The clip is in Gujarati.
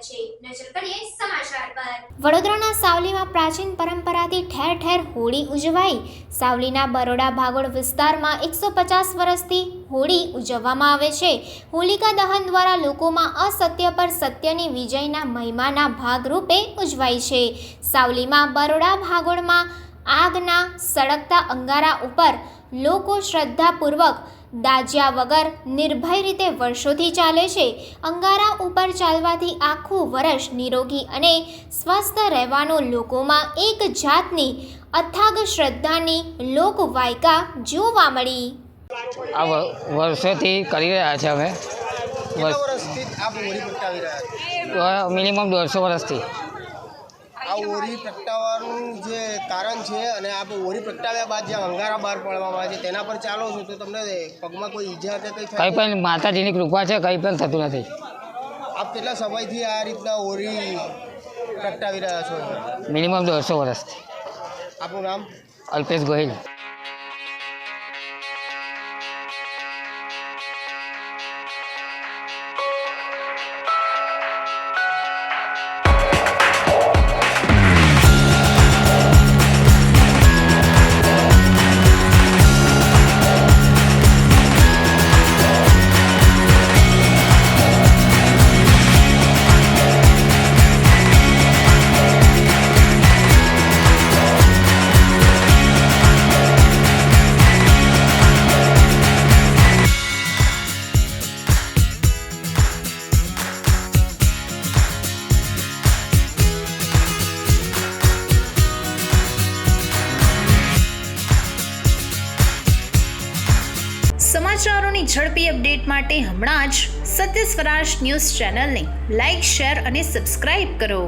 સ્વાગત છે। નજર કરીએ સમાચાર પર। વડોદરાના સાવલીમાં પ્રાચીન પરંપરાથી ઠેર ઠેર હોળી ઉજવાઈ। સાવલીના બરોડા ભાગોળ વિસ્તારમાં 150 વર્ષથી હોળી ઉજવવામાં આવે છે। હોલિકા દહન દ્વારા લોકોમાં અસત્ય પર સત્યની વિજયના મહિમાના ભાગરૂપે ઉજવાય છે। સાવલીમાં બરોડા ભાગોળમાં આગના સળગતા અંગારા ઉપર લોકો શ્રદ્ધાપૂર્વક દાજ્યા વગર નિર્ભય રીતે વર્ષોથી ચાલે છે। અંગારા ઉપર ચાલવાથી આખું વર્ષ નિરોગી અને સ્વસ્થ રહેવાનો લોકોમાં એક જાતની અથાગ શ્રદ્ધાની લોકવાયકા જોવા મળી। આ વર્ષોથી કરી રહ્યા છે અમે મિનિમમ 150 વર્ષથી આ હોળી પ્રગટાવવાનું જે કારણ છે અને આ હોળી પ્રગટાવ્યા બાદ જે અંગારા બહાર પાડવામાં આવે છે તેના પર ચાલો છો તો તમને પગમાં કોઈ ઈજા કે કંઈ કંઈ પણ માતાજીની કૃપા છે, કંઈ પણ થતું નથી। આપ કેટલા સમયથી આ રીતના હોળી પ્રગટાવી રહ્યા છો? મિનિમમ 150 વર્ષથી। આપનું નામ? અલ્પેશ ગોહિલ। સમાચારોની ઝડપી અપડેટ માટે હમણાં જ સત્ય સ્વરાજ ન્યૂઝ ચેનલને લાઇક, શેર અને સબસ્ક્રાઇબ કરો।